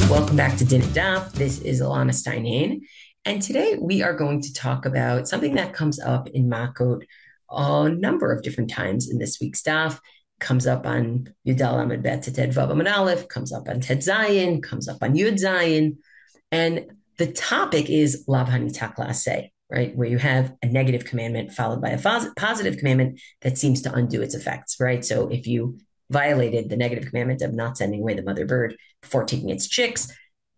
Welcome back to Din and Daf. This is Elana Stein Hain. And today we are going to talk about something that comes up in Makot a number of different times in this week's daf. Comes up on Yudal Amid Bet to Ted Vav Amid Aleph, comes up on Ted Zayin, comes up on Yud Zayin. And the topic is Lav Hanitak La'aseh, right? Where you have a negative commandment followed by a positive commandment that seems to undo its effects, right? So if you violated the negative commandment of not sending away the mother bird before taking its chicks,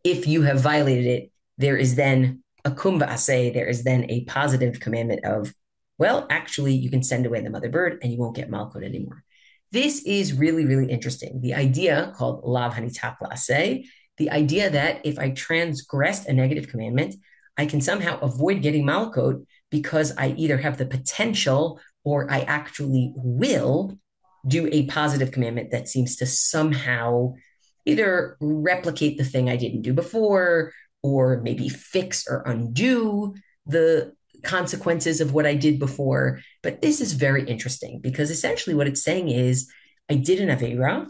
if you have violated it, there is then a kumba aseh, there is then a positive commandment of, well, actually, you can send away the mother bird and you won't get malkut anymore. This is really, really interesting. The idea called lav hanitak la'aseh, the idea that if I transgressed a negative commandment, I can somehow avoid getting malkut because I either have the potential or I actually will do a positive commandment that seems to somehow either replicate the thing I didn't do before, or maybe fix or undo the consequences of what I did before. But this is very interesting because essentially what it's saying is I did an Aveira,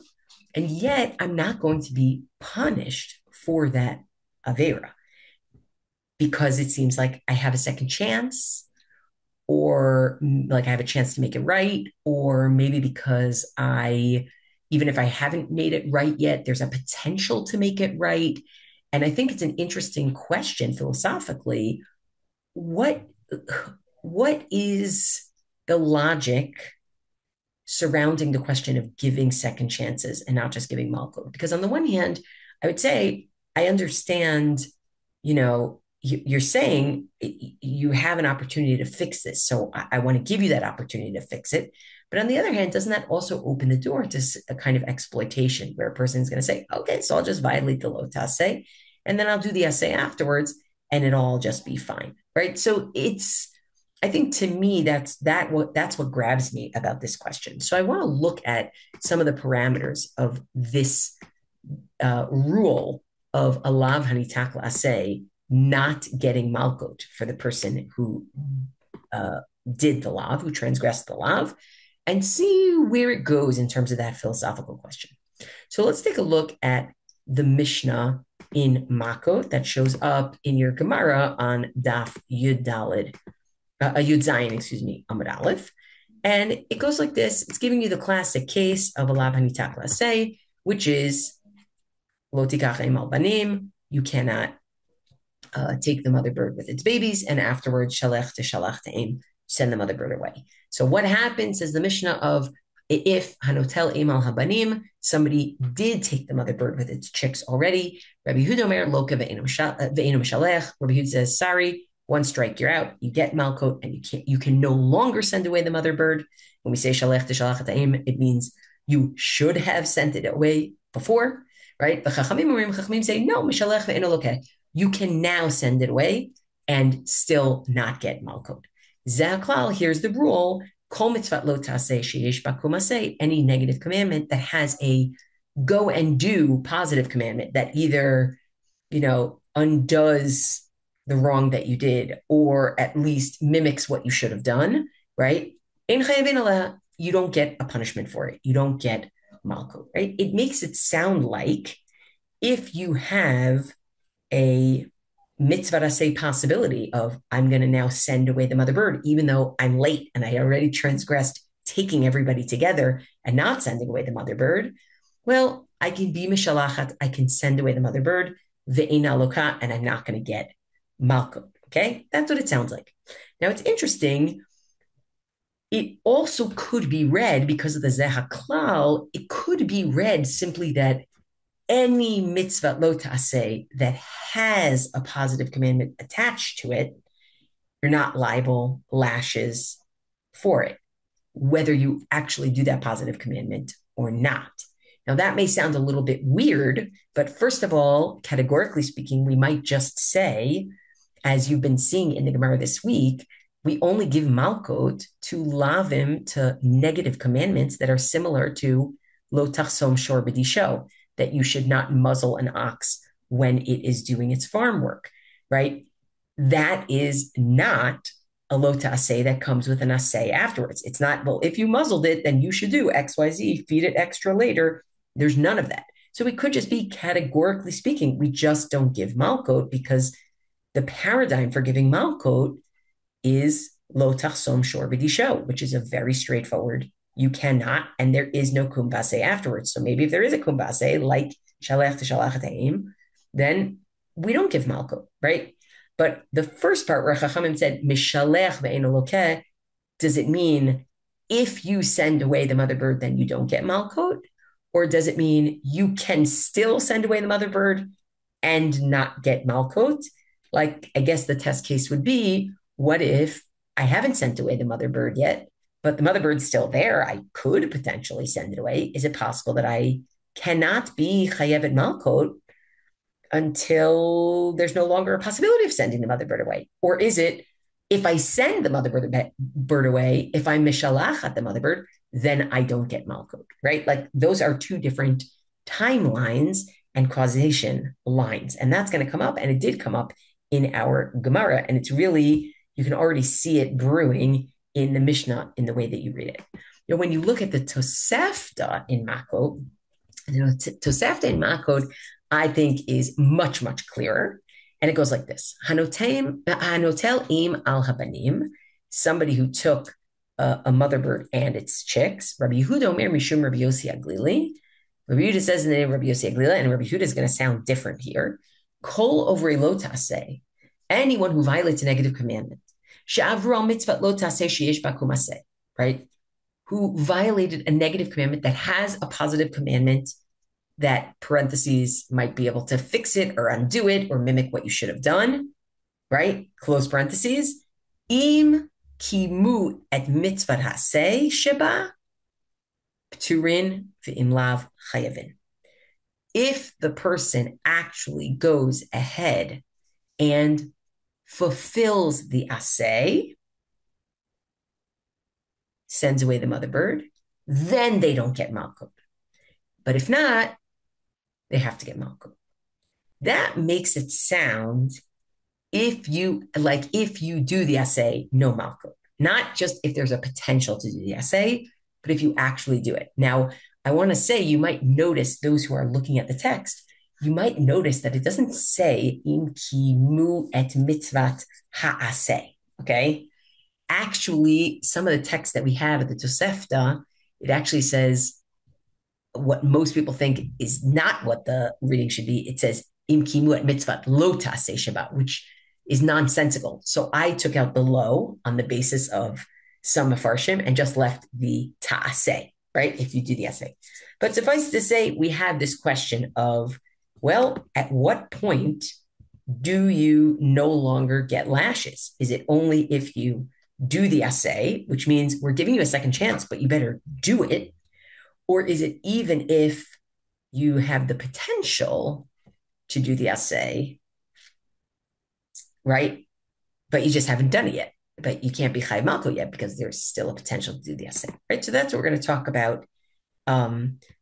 and yet I'm not going to be punished for that Aveira because it seems like I have a second chance, or like I have a chance to make it right, or maybe because even if I haven't made it right yet, there's a potential to make it right. And I think it's an interesting question philosophically. What is the logic surrounding the question of giving second chances and not just giving malkut? Because on the one hand, I would say I understand, you're saying you have an opportunity to fix this. So I want to give you that opportunity to fix it. But on the other hand, doesn't that also open the door to a kind of exploitation where a person is going to say, okay, so I'll just violate the tase, and then I'll do the essay afterwards, and it'll all just be fine, right? So I think to me, that's what grabs me about this question. So I want to look at some of the parameters of this rule of alav hanitak la'aseh, not getting malkut for the person who did the lav, who transgressed the lav, and see where it goes in terms of that philosophical question. So let's take a look at the Mishnah in Makot that shows up in your Gemara on Daf Yud Daled, Yud Zayin, Amud Aleph. And it goes like this. It's giving you the classic case of alav hanitak la'aseh, which is lo tikach em al banim. You cannot take the mother bird with its babies, and afterwards, shalech to aim, send the mother bird away. So what happens is the Mishnah of if hanotel emal habanim, somebody did take the mother bird with its chicks already. Rabbi Yehuda omer loka ve'enu mishalech. Rabbi Yehuda says, sorry, one strike, you're out. You get malkot, and you can no longer send away the mother bird. When we say shalech to aim, it means you should have sent it away before, right? The Chachamim say no, mishalech ve'enu loka. You can now send it away and still not get malkot. Zaklal, here's the rule. Kol mitzvat lo tase sheyesh ba kumaseh, any negative commandment that has a go and do positive commandment that either, undoes the wrong that you did or at least mimics what you should have done, right? You don't get a punishment for it. You don't get malkot, right? It makes it sound like if you have a mitzvah say possibility of I'm going to now send away the mother bird, even though I'm late and I already transgressed taking everybody together and not sending away the mother bird. Well, I can be mishalachat, I can send away the mother bird, ve'ina loka, and I'm not going to get malkut. Okay, that's what it sounds like. Now it's interesting. It also could be read because of the zehaklal. It could be read simply that any mitzvah lo ta'aseh that has a positive commandment attached to it, you're not liable lashes for it, whether you actually do that positive commandment or not. Now, that may sound a little bit weird, but first of all, categorically speaking, we might just say, as you've been seeing in the Gemara this week, we only give malkot to lavim, to negative commandments that are similar to lo tachsom shor b'disho, that you should not muzzle an ox when it is doing its farm work, right? That is not a lo ta'aseh that comes with an aseh afterwards. It's not, well, if you muzzled it, then you should do X, Y, Z, feed it extra later. There's none of that. So we could just be categorically speaking, we just don't give malkot because the paradigm for giving malkot is lo tachsom shor b'disho, which is a very straightforward. You cannot, and there is no kumbase afterwards. So maybe if there is a kumbase, like shalech to shalach ta'im, then we don't give malkot, right? But the first part where Chachamim said mishalech ve'en elokeh, does it mean if you send away the mother bird, then you don't get malkot? Or does it mean you can still send away the mother bird and not get malkot? Like, I guess the test case would be, what if I haven't sent away the mother bird yet, but the mother bird's still there? I could potentially send it away. Is it possible that I cannot be chayevet malkot until there's no longer a possibility of sending the mother bird away? Or is it, if I send the mother bird away, if I'm mishalach at the mother bird, then I don't get malkot, right? Like those are two different timelines and causation lines. And that's going to come up. And it did come up in our Gemara. And it's really, you can already see it brewing in the Mishnah in the way that you read it. You know, when you look at the Tosefta in Makot, Tosefta in Makot, I think is much, much clearer. And it goes like this. Hanotel im al habanim, somebody who took a mother bird and its chicks. Rabbi Yehuda Omer Mishum Rabbi Yossi Aglili. Rabbi Yehuda says in the name of Rabbi Yossi Aglila, and Rabbi Yehuda is going to sound different here. Kol over lo tase, anyone who violates a negative commandment. She'avru al mitzvat lo tase sheyesh ba kumase, right? Who violated a negative commandment that has a positive commandment that parentheses might be able to fix it or undo it or mimic what you should have done, right? Close parentheses. Im kimu et mitzvat hase sheba pturin ve'im lav chayavin. If the person actually goes ahead and fulfills the aseh, sends away the mother bird, then they don't get malkut. But if not, they have to get malkut. That makes it sound, if you do the aseh, no malkut. Not just if there's a potential to do the aseh, but if you actually do it. Now, I want to say, you might notice, those who are looking at the text, you might notice that it doesn't say im kimu et mitzvat ha'aseh, okay? Actually, some of the texts that we have at the Tosefta, it actually says what most people think is not what the reading should be. It says im kimu et mitzvat lo ta'aseh Shabbat, which is nonsensical. So I took out the lo on the basis of some mafarshim and just left the ta'aseh, right? If you do the essay. But suffice to say, we have this question of, well, at what point do you no longer get lashes? Is it only if you do the essay, which means we're giving you a second chance, but you better do it? Or is it even if you have the potential to do the essay, right? But you just haven't done it yet. But you can't be Chai Malko yet because there's still a potential to do the essay, right? So that's what we're going to talk about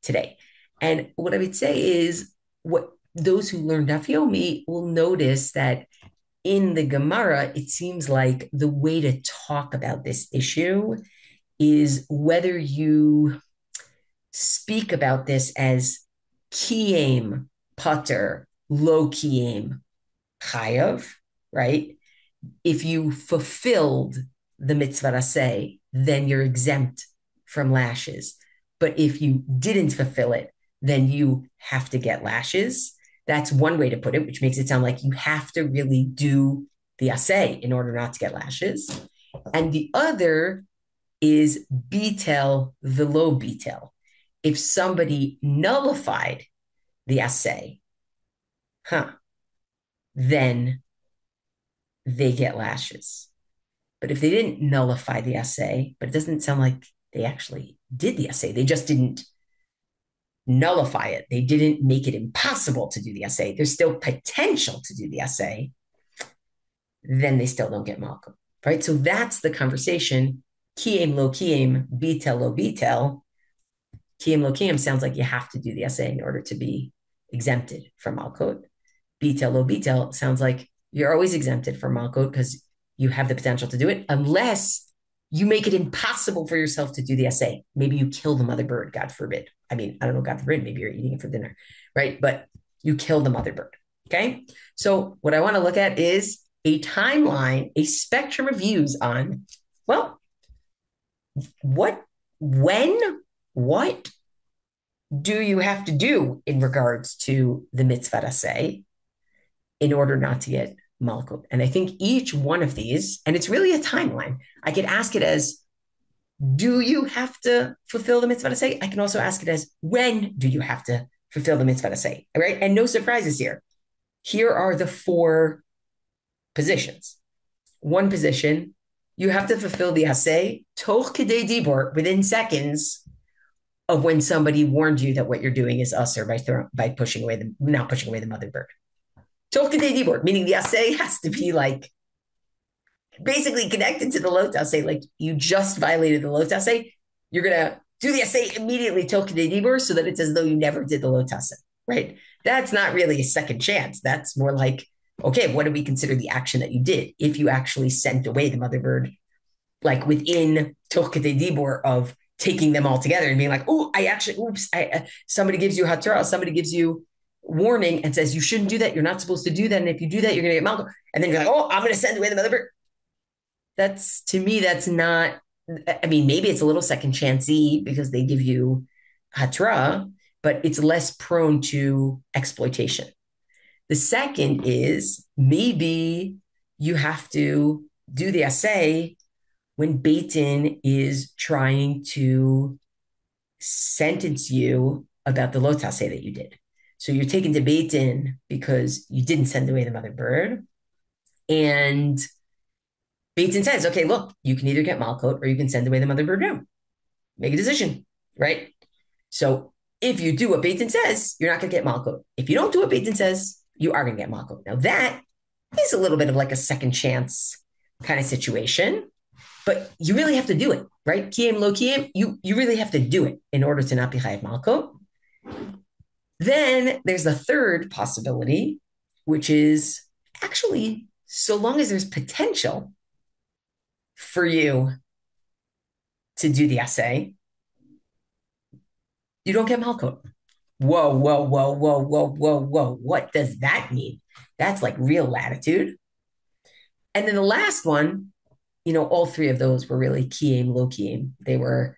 today. And what I would say is, what those who learn Daf Yomi will notice that in the Gemara, it seems like the way to talk about this issue is whether you speak about this as kiyem pater, lo kiyem chayav, right? If you fulfilled the mitzvah aseh, then you're exempt from lashes. But if you didn't fulfill it, then you have to get lashes. That's one way to put it, which makes it sound like you have to really do the aseh in order not to get lashes. And the other is bitel velo bitel. If somebody nullified the aseh, then they get lashes. But if they didn't nullify the assay, but it doesn't sound like they actually did the assay, they just didn't nullify it, they didn't make it impossible to do the assay, there's still potential to do the assay, then they still don't get malkum, right? So that's the conversation. Kiyem lo kiyem, bitel lo bitel. Kiyem lo kiyem sounds like you have to do the assay in order to be exempted from malkut. Bitel lo bitel sounds like you're always exempted from malkut because you have the potential to do it, unless you make it impossible for yourself to do the essay. Maybe you kill the mother bird, God forbid. I mean, I don't know, God forbid, maybe you're eating it for dinner, right? But you kill the mother bird, okay? So what I want to look at is a timeline, a spectrum of views on, well, what, when, what do you have to do in regards to the mitzvah say in order not to get malkut? And I think each one of these, and it's really a timeline. I could ask it as, do you have to fulfill the mitzvah say? I can also ask it as, when do you have to fulfill the mitzvah say? All right. And no surprises here. Here are the four positions. One position, you have to fulfill the asay toch kedei dibor within seconds of when somebody warned you that what you're doing is usher by pushing away not pushing away the mother bird. Toch kedei dibor, meaning the asay has to be like basically connected to the lot asay. Like you just violated the lot asay, you're gonna do the asay immediately toch kedei dibor so that it's as though you never did the lot asay, right? That's not really a second chance. That's more like, okay, what do we consider the action that you did? If you actually sent away the mother bird, like within toch kedei dibor of taking them all together and being like, oh, somebody gives you hatarah, somebody gives you warning and says, you shouldn't do that. You're not supposed to do that. And if you do that, you're going to get malchut. And then you're like, oh, I'm going to send away the mother bird. To me, that's not, I mean, maybe it's a little second chancey because they give you hatarah, but it's less prone to exploitation. The second is maybe you have to do the assay when Beit Din is trying to sentence you about the lo taseh that you did. So you're taken to Beit Din because you didn't send away the mother bird. And Beit Din says, okay, look, you can either get malchut or you can send away the mother bird now. Make a decision, right? So if you do what Beit Din says, you're not going to get malchut. If you don't do what Beit Din says, you are going to get malchut. Now that is a little bit of like a second chance kind of situation. But you really have to do it, right? Kiyem lo kiyem, you really have to do it in order to not be chayav malchut. Then there's the third possibility, which is actually, so long as there's potential for you to do the assay, you don't get malchut. Whoa, whoa, whoa, whoa, whoa, whoa, whoa. What does that mean? That's like real latitude. And then the last one, all three of those were really kiyem, lo kiyem. They were,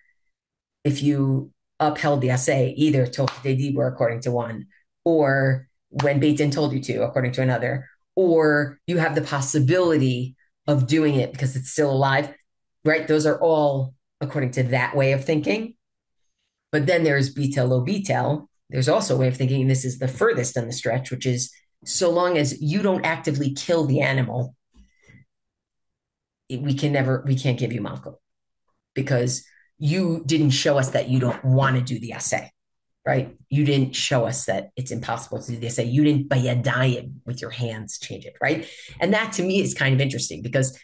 if you upheld the assay, either toch kedei dibur according to one, or when Beit Din told you to, according to another, or you have the possibility of doing it because it's still alive, right? Those are all according to that way of thinking. But then there's bitel lo bitel. There's also a way of thinking, and this is the furthest on the stretch, which is so long as you don't actively kill the animal, we can't give you malchut because you didn't show us that you don't want to do the assay, right? You didn't show us that it's impossible to do the assay. You didn't bayadayim with your hands change it, right? And that to me is kind of interesting because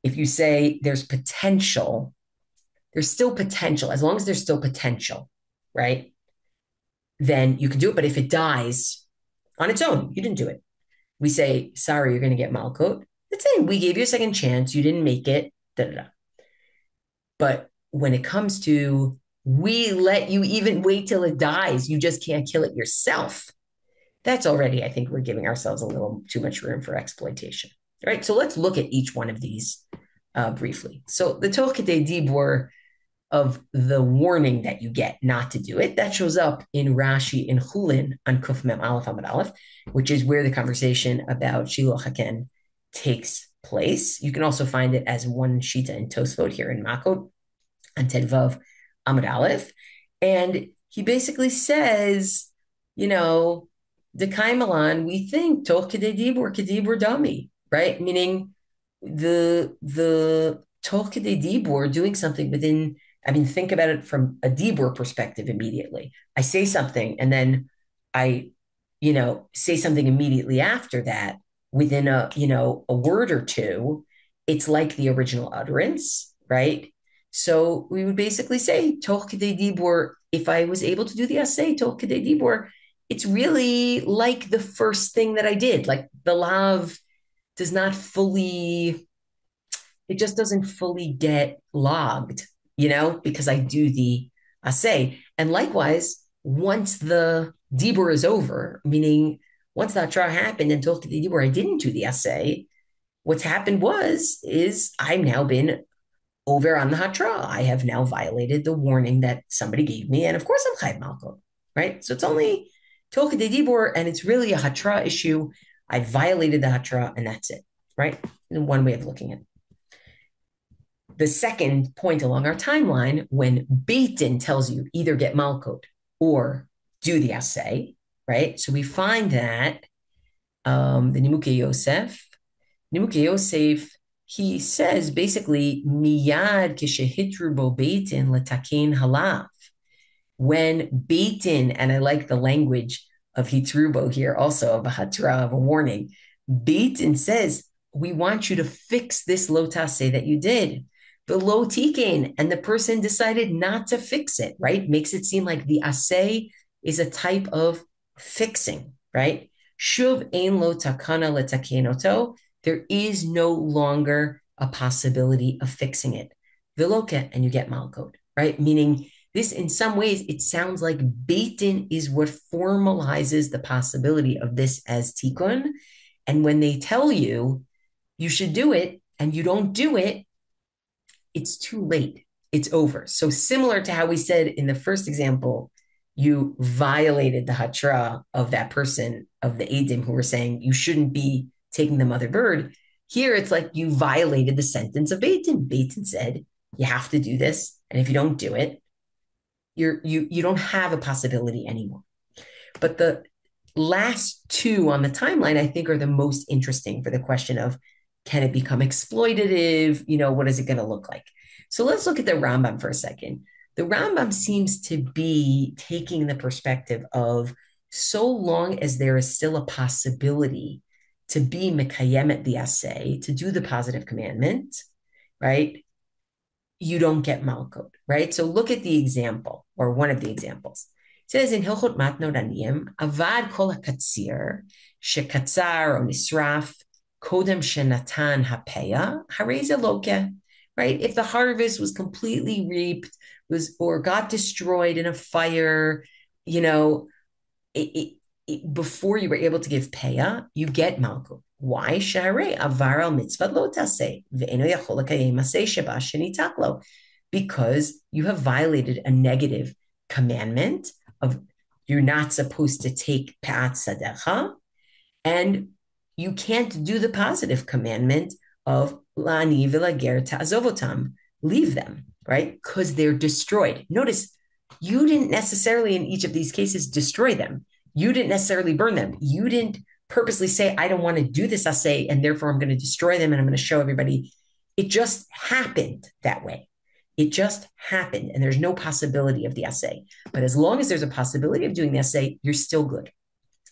if you say there's potential, there's still potential. As long as there's still potential, right? Then you can do it. But if it dies on its own, you didn't do it. We say, sorry, you're going to get malchut. That's it. We gave you a second chance. You didn't make it. Da, da, da. But when it comes to, we let you even wait till it dies, you just can't kill it yourself. That's already, I think we're giving ourselves a little too much room for exploitation. Right? So let's look at each one of these briefly. So the toch kedei dibur of the warning that you get not to do it, that shows up in Rashi in Chulin on Kuf Mem Aleph Amud Aleph, which is where the conversation about Shiloh Haken takes place. You can also find it as one shita in Tosfot here in Makot on Tedvav Amud Aleph. And he basically says, the Kaimalan, we think toch kedei dibur dami, right? Meaning the toch kedei dibur, doing something within, think about it from a dibur perspective immediately. I say something and then I, say something immediately after that within a word or two. It's like the original utterance, right? So we would basically say, toch kedei dibur, if I was able to do the assay, toch kedei dibur, it's really like the first thing that I did. Like the lav does not fully it just doesn't fully get logged, because I do the assay. And likewise, once the dibur is over, meaning once that trial happened and told the dibur, I didn't do the assay. What's happened is I've now been over on the hatra. I have now violated the warning that somebody gave me, and of course I'm chayv malko, right? So it's only toka de dibur, and it's really a hatra issue. I violated the hatra, and that's it, right? And one way of looking at it. The second point along our timeline, when Beitin tells you either get malkot or do the assay, right? So we find that the Nimuke Yosef, he says basically, miyad kishehitru bo Beitin letakin halav. When Beitin, and I like the language of hitrubo here also, of a hatra, of a warning, Beitin says, we want you to fix this lo tase that you did. The lo tikin, and the person decided not to fix it, right? Makes it seem like the assay is a type of fixing, right? Shuv ein lo takana letakenoto. There is no longer a possibility of fixing it. Viloket, and you get malkot, right? Meaning this, in some ways, it sounds like Beitin is what formalizes the possibility of this as tikkun. And when they tell you you should do it and you don't do it, it's too late. It's over. So similar to how we said in the first example, you violated the hatra of that person, of the Eidim, who were saying you shouldn't be taking the mother bird. Here, it's like you violated the sentence of Beitin. Beitin said, you have to do this. And if you don't do it, you don't have a possibility anymore. But the last two on the timeline, I think, are the most interesting for the question of, can it become exploitative? What is it going to look like? So let's look at the Rambam for a second. The Rambam seems to be taking the perspective of, so long as there is still a possibility to be mekayemet the assay, to do the positive commandment, right? You don't get malkot, right? So look at the example, or one of the examples. It says in Hilchot Matnot Aniyim, avad kol hakatzir, shekatzar or nisraf, kodem shenatan hapeya, harei loke, right? If the harvest was completely reaped, or got destroyed in a fire, before you were able to give peya, you get malkut. Why? Sharei avar al mitzvah lo tase ve'eno yachol lekayem aseh sheba shenitak lo, because you have violated a negative commandment of, you're not supposed to take pe'at sadecha, and you can't do the positive commandment of lani v'lager ta'azovotam, leave them, right? Because they're destroyed. Notice, you didn't necessarily in each of these cases destroy them. You didn't necessarily burn them. You didn't purposely say, I don't want to do this assay, and therefore I'm going to destroy them and I'm going to show everybody. It just happened that way. It just happened, and there's no possibility of the assay. But as long as there's a possibility of doing the assay, you're still good.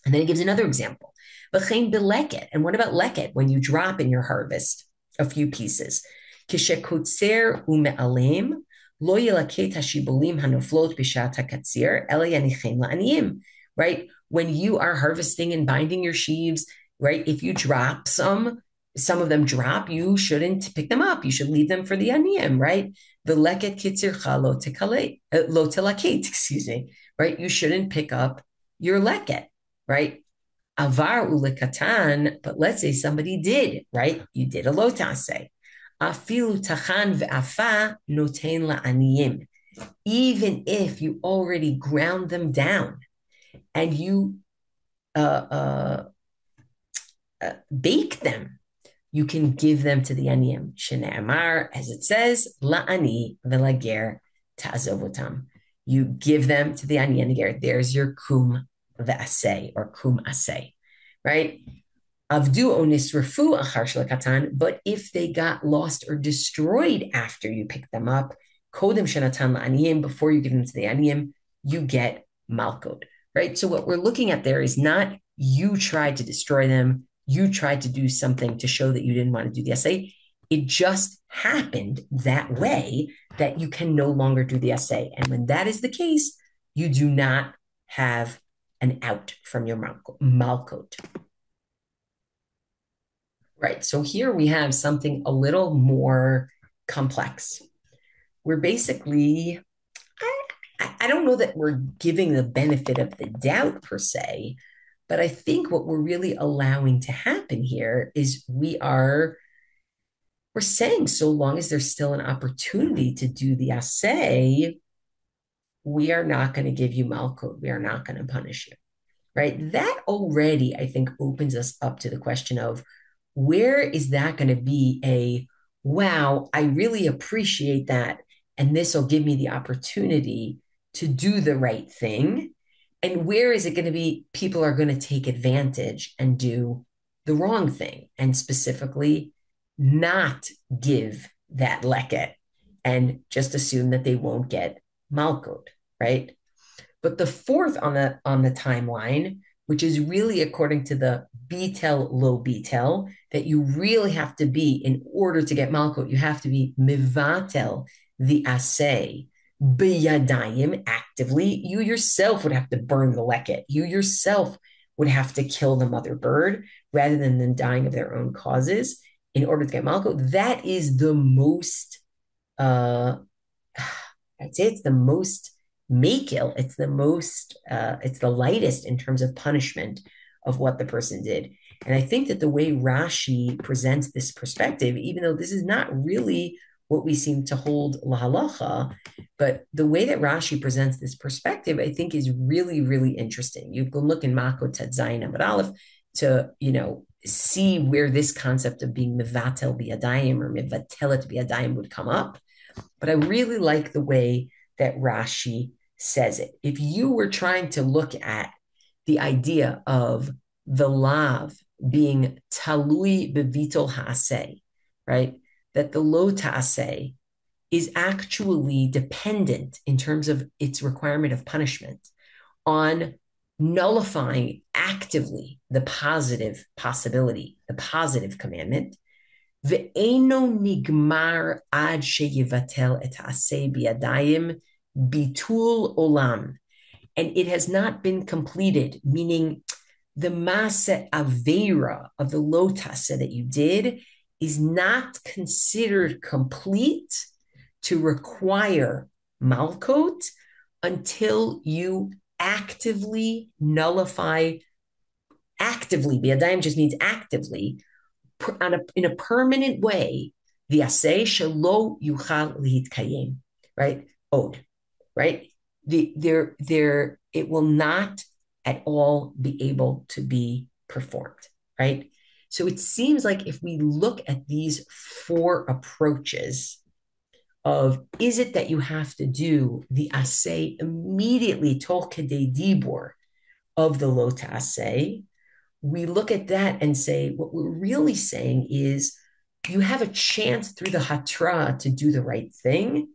And then he gives another example. And what about leket? When you drop in your harvest a few pieces. Kishekotzer u'me'alem lo yelaket hashibolim hanoflot b'shat hakatzir ela yanichem la'aniyim. Right? When you are harvesting and binding your sheaves, right? If you drop some of them drop, you shouldn't pick them up. You should leave them for the aniyim, right? The leket kitzircha lo telaket, excuse me, right? You shouldn't pick up your leket, right? Avar ulekatan, but let's say somebody did, right? You did a lo tase. Afilu tachan ve'afa noten la'aniyim. Even if you already ground them down, and you bake them, you can give them to the aniyim. Shene'amar, as it says, la'ani v'lager ta'azovotam. You give them to the ani and the ger. There's your kum v'aseh, or kum aseh, right? Avdu onis refu achar shlekatan. But if they got lost or destroyed after you pick them up, kodem shenatan la'aniyim, before you give them to the aniyim, you get malkot. Right? So what we're looking at there is not you tried to destroy them, you tried to do something to show that you didn't want to do the essay. It just happened that way that you can no longer do the essay. And when that is the case, you do not have an out from your malkot. Right. So here we have something a little more complex. We're basically, I don't know that we're giving the benefit of the doubt per se, but I think what we're really allowing to happen here is we're saying so long as there's still an opportunity to do the assay, we are not going to give you malkut. We are not going to punish you. Right? That already, I think, opens us up to the question of where is that going to be wow, I really appreciate that. And this will give me the opportunity to do the right thing. And where is it going to be people are going to take advantage and do the wrong thing and specifically not give that leket and just assume that they won't get malkut, right? But the fourth on the timeline, which is really according to the betel lo betel, that you really have to be in order to get malkut, you have to be mivatel the assay biyadayim actively. You yourself would have to burn the leket. You yourself would have to kill the mother bird rather than them dying of their own causes in order to get malkut. That is the most uh I'd say it's the most makil, it's the lightest in terms of punishment of what the person did. And I think that the way Rashi presents this perspective, even though this is not really what we seem to hold lahalacha, but the way that Rashi presents this perspective, I think is really, really interesting. You can look in Mako Tetzayin Amud Aleph to, see where this concept of being mivatel biyadayim or mivatelet biyadayim would come up. But I really like the way that Rashi says it. If you were trying to look at the idea of the lav being talui bevitol haase, right? That the lo taase is actually dependent in terms of its requirement of punishment on nullifying actively the positive possibility, the positive commandment, ואינו נגמר עד שיבטל את העשה בידיים ביטול עולם. And it has not been completed, meaning the masa avera of the lo tase that you did is not considered complete to require malkot until you actively nullify, actively, biyadayim just means actively, in a permanent way, the asay shelo yuchal lihitkayem, right? Od, right? It will not at all be able to be performed, right? So it seems like if we look at these four approaches of, is it that you have to do the asay immediately, tol kedei dibur, of the lo ta'aseh, we look at that and say, what we're really saying is you have a chance through the hatra to do the right thing,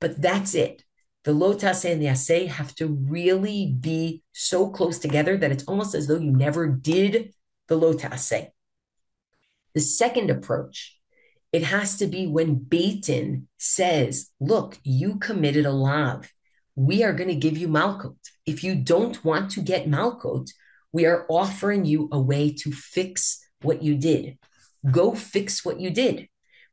but that's it. The lo taseh and the aseh have to really be so close together that it's almost as though you never did the lo taseh. The second approach, it has to be when Beitin says, look, you committed a lav. We are going to give you malkot. If you don't want to get malkot, we are offering you a way to fix what you did. Go fix what you did.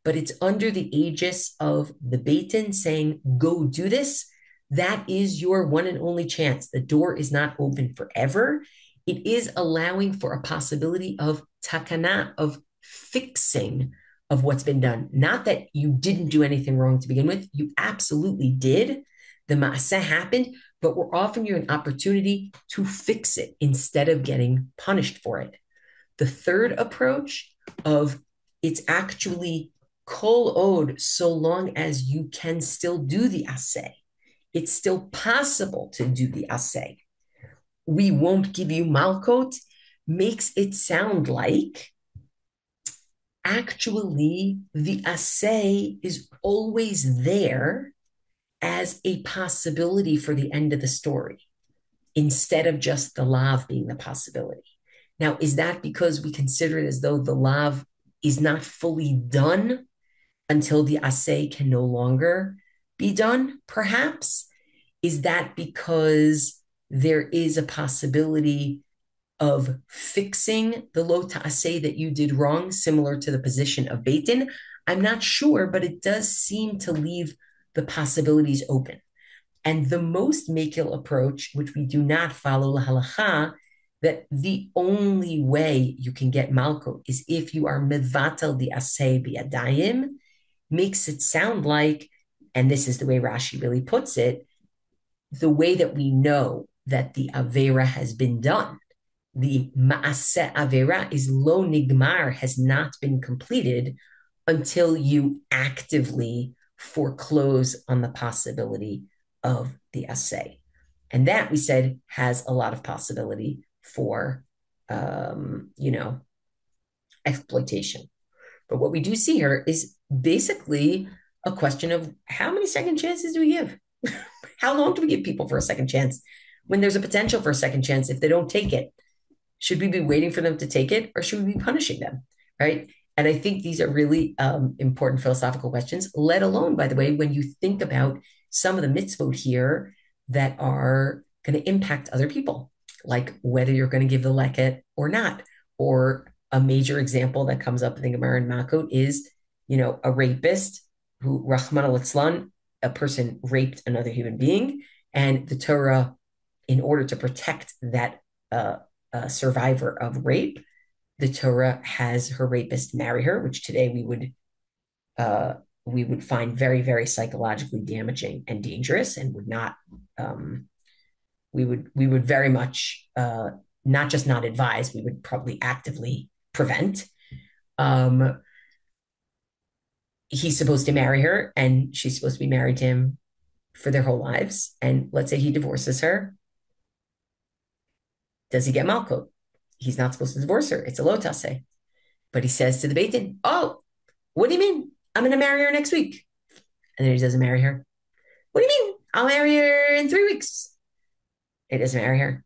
But it's under the aegis of the Beitin saying, go do this. That is your one and only chance. The door is not open forever. It is allowing for a possibility of takana, of fixing of what's been done. Not that you didn't do anything wrong to begin with. You absolutely did. The ma'aseh happened, but we're offering you an opportunity to fix it instead of getting punished for it. The third approach of it's actually kol od, so long as you can still do the aseh. It's still possible to do the aseh. We won't give you malkot, makes it sound like actually the aseh is always there as a possibility for the end of the story, instead of just the lav being the possibility. Now, is that because we consider it as though the lav is not fully done until the aseh can no longer be done, perhaps? Is that because there is a possibility of fixing the lo ta'aseh that you did wrong, similar to the position of Beitin? I'm not sure, but it does seem to leave the possibilities open. And the most makil approach, which we do not follow la halakha, that the only way you can get malkut is if you are mevatel the aseh biyadayim, makes it sound like, and this is the way Rashi really puts it, the way that we know that the avera has been done, the ma'aseh avera is lo nigmar, has not been completed until you actively foreclose on the possibility of the aseh. And that, we said, has a lot of possibility for, exploitation. But what we do see here is basically a question of how many second chances do we give? How long do we give people for a second chance when there's a potential for a second chance if they don't take it? Should we be waiting for them to take it, or should we be punishing them, right? And I think these are really important philosophical questions, let alone, by the way, when you think about some of the mitzvot here that are going to impact other people, like whether you're going to give the leket or not. Or a major example that comes up in the Gemara and Makot is, a rapist who, Rahman al-Islan, a person raped another human being, and the Torah, in order to protect that survivor of rape, the Torah has her rapist marry her, which today we would find very, very psychologically damaging and dangerous, and would not. We would very much not just not advise. We would probably actively prevent. He's supposed to marry her, and she's supposed to be married to him for their whole lives. And let's say he divorces her. Does he get malkut? He's not supposed to divorce her. It's a lo ta'aseh. But he says to the Beit Din, "Oh, what do you mean? I'm going to marry her next week." And then he doesn't marry her. "What do you mean? I'll marry her in 3 weeks." He doesn't marry her.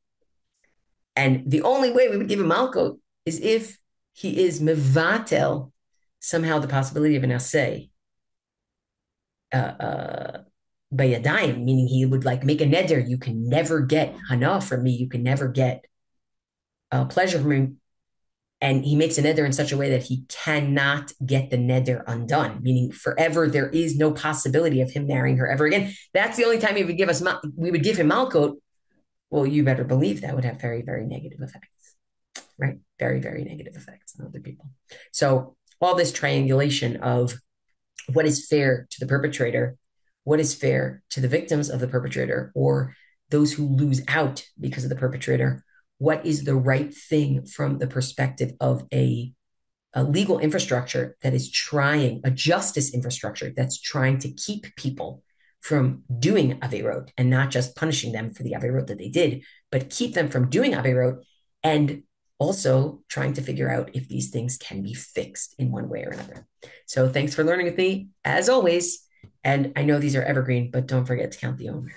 And the only way we would give him malkut is if he is mevatel somehow the possibility of an aseh bayadayim, meaning he would make a neder. You can never get hana from me. You can never get pleasure from him. And he makes a neder in such a way that he cannot get the neder undone, meaning forever there is no possibility of him marrying her ever again. That's the only time he would give us, we would give him malkut. Well, you better believe that would have very, very negative effects, right? Very, very negative effects on other people. So all this triangulation of what is fair to the perpetrator, what is fair to the victims of the perpetrator, or those who lose out because of the perpetrator, what is the right thing from the perspective of a legal infrastructure that is trying, a justice infrastructure that's trying to keep people from doing averot and not just punishing them for the averot that they did, but keep them from doing averot, and also trying to figure out if these things can be fixed in one way or another. So thanks for learning with me, as always. And I know these are evergreen, but don't forget to count the omer.